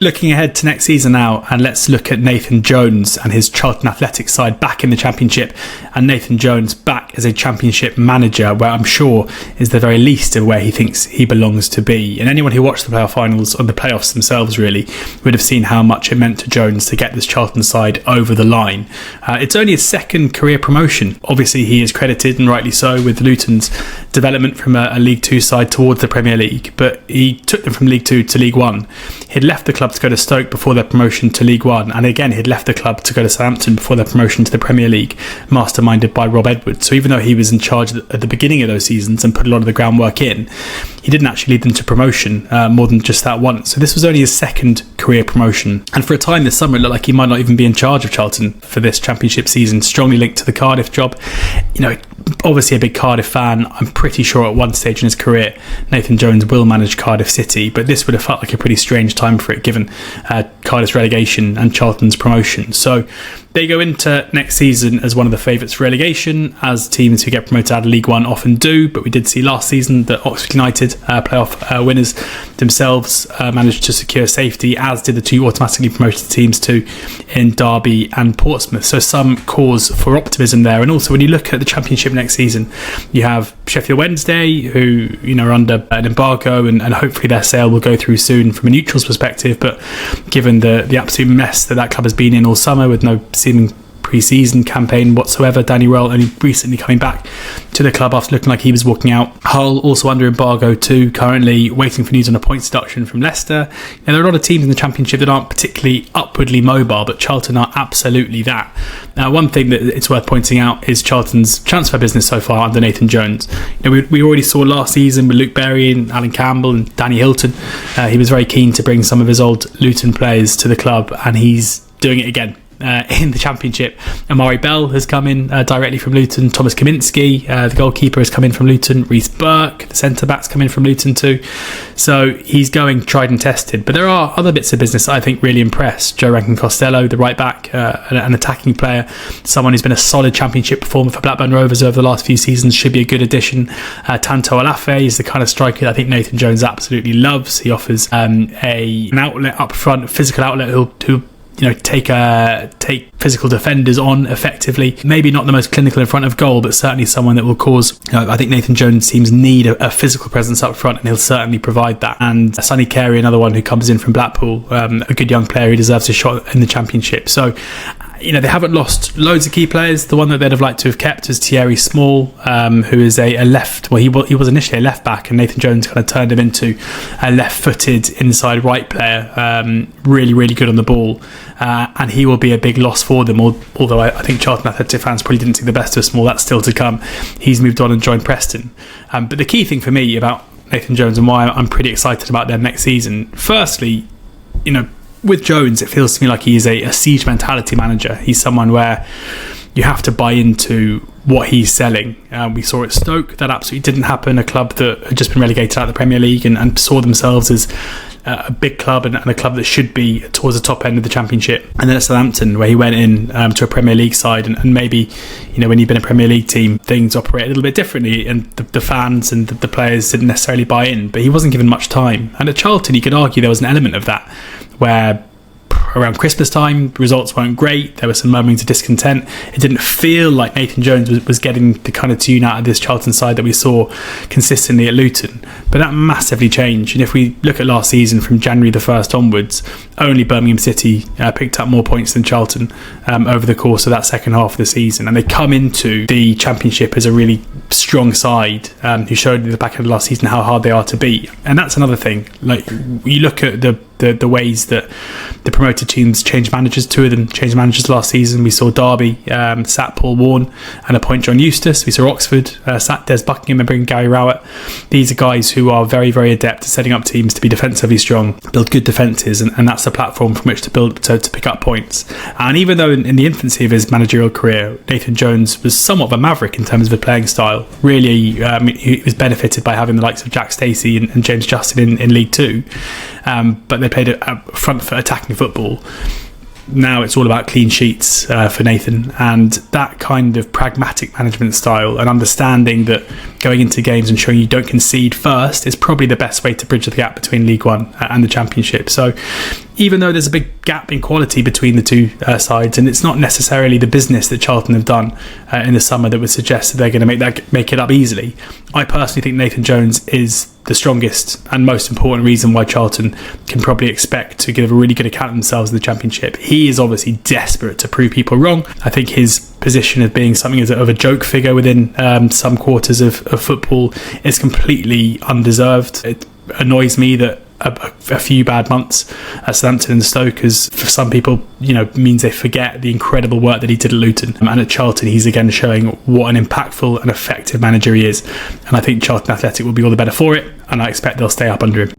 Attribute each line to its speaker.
Speaker 1: Looking ahead to next season now, and let's look at Nathan Jones and his Charlton Athletic side back in the Championship, and Nathan Jones back as a Championship manager, where I'm sure is the very least of where he thinks he belongs to be. And anyone who watched the playoff finals, or the playoffs themselves really, would have seen how much it meant to Jones to get this Charlton side over the line. It's only his second career promotion. Obviously he is credited, and rightly so, with Luton's development from a League Two side towards the Premier League, but he took them from League Two to League One. He'd left the club to go to Stoke before their promotion to League One, and again he'd left the club to go to Southampton before their promotion to the Premier League, masterminded by Rob Edwards. So even though he was in charge at the beginning of those seasons and put a lot of the groundwork in, he didn't actually lead them to promotion more than just that once. So this was only his second career promotion, and for a time this summer it looked like he might not even be in charge of Charlton for this Championship season, strongly linked to the Cardiff job. Obviously a big Cardiff fan. I'm pretty sure at one stage in his career Nathan Jones will manage Cardiff City, but this would have felt like a pretty strange time for it, given Cardiff's relegation and Charlton's promotion. So they go into next season as one of the favourites for relegation, as teams who get promoted out of League One often do. But we did see last season that Oxford United, playoff winners themselves, managed to secure safety, as did the two automatically promoted teams too in Derby and Portsmouth. So some cause for optimism there. And also when you look at the Championship next season, you have Sheffield Wednesday, who are under an embargo, and hopefully their sale will go through soon from a neutral's perspective. But given the absolute mess that club has been in all summer, with no seeming pre-season campaign whatsoever, Danny Röhl only recently coming back to the club after looking like he was walking out. Hull also under embargo too, currently waiting for news on a points deduction from Leicester. There are a lot of teams in the Championship that aren't particularly upwardly mobile, but Charlton are absolutely that. Now, one thing that it's worth pointing out is Charlton's transfer business so far under Nathan Jones. We already saw last season with Luke Berry and Alan Campbell and Danny Hilton. He was very keen to bring some of his old Luton players to the club, and he's doing it again. In the Championship, Amari'i Bell has come in directly from Luton. Thomas Kaminski, the goalkeeper, has come in from Luton. Reece Burke, the centre-back's come in from Luton too. So he's going tried and tested. But there are other bits of business that I think really impress. Joe Rankin-Costello, the right-back, an attacking player, someone who's been a solid Championship performer for Blackburn Rovers over the last few seasons, should be a good addition. Tanto Alafe is the kind of striker that I think Nathan Jones absolutely loves. He offers an outlet up front, a physical outlet who take physical defenders on effectively. Maybe not the most clinical in front of goal, but certainly someone that will cause. I think Nathan Jones' teams need a physical presence up front, and he'll certainly provide that. And Sonny Carey, another one who comes in from Blackpool, a good young player who deserves a shot in the Championship. So they haven't lost loads of key players. The one that they'd have liked to have kept is Thierry Small, who is a left. Well, he was initially a left back, and Nathan Jones kind of turned him into a left-footed inside right player. Really, really good on the ball, and he will be a big loss for them. Although I think Charlton Athletic fans probably didn't see the best of Small. That's still to come. He's moved on and joined Preston. But the key thing for me about Nathan Jones and why I'm pretty excited about them next season, firstly, with Jones, it feels to me like he is a siege mentality manager. He's someone where you have to buy into what he's selling. We saw at Stoke that absolutely didn't happen, a club that had just been relegated out of the Premier League and saw themselves as a big club and a club that should be towards the top end of the Championship. And then at Southampton, where he went in to a Premier League side, and maybe when you've been a Premier League team, things operate a little bit differently, and the fans and the players didn't necessarily buy in, but he wasn't given much time. And at Charlton, you could argue there was an element of that, where around Christmas time, results weren't great. There were some murmurings of discontent. It didn't feel like Nathan Jones was getting the kind of tune out of this Charlton side that we saw consistently at Luton. But that massively changed. And if we look at last season, from January the 1st onwards, only Birmingham City picked up more points than Charlton over the course of that second half of the season. And they come into the Championship as a really strong side who showed at the back end of last season how hard they are to beat. And that's another thing. Like, you look at the ways that the promoted teams changed managers. Two of them changed managers last season. We saw Derby sat Paul Warne and appoint John Eustace. We saw Oxford sat Des Buckingham and bring Gary Rowett. These are guys who are very, very adept at setting up teams to be defensively strong, build good defences, and that's the platform from which to build to pick up points. And even though in the infancy of his managerial career, Nathan Jones was somewhat of a maverick in terms of his playing style. Really, he was benefited by having the likes of Jack Stacey and James Justin in League Two, but they played a front foot attacking football. now it's all about clean sheets for Nathan, and that kind of pragmatic management style and understanding that going into games and showing you don't concede first is probably the best way to bridge the gap between League One and the Championship. So even though there's a big gap in quality between the two sides, and it's not necessarily the business that Charlton have done in the summer that would suggest that they're going to make it up easily, I personally think Nathan Jones is the strongest and most important reason why Charlton can probably expect to give a really good account of themselves in the Championship. He is obviously desperate to prove people wrong. I think his position of being something of a joke figure within some quarters of football is completely undeserved. It annoys me that a few bad months at Southampton and Stoke, because for some people, means they forget the incredible work that he did at Luton. And at Charlton, he's again showing what an impactful and effective manager he is. And I think Charlton Athletic will be all the better for it, and I expect they'll stay up under him.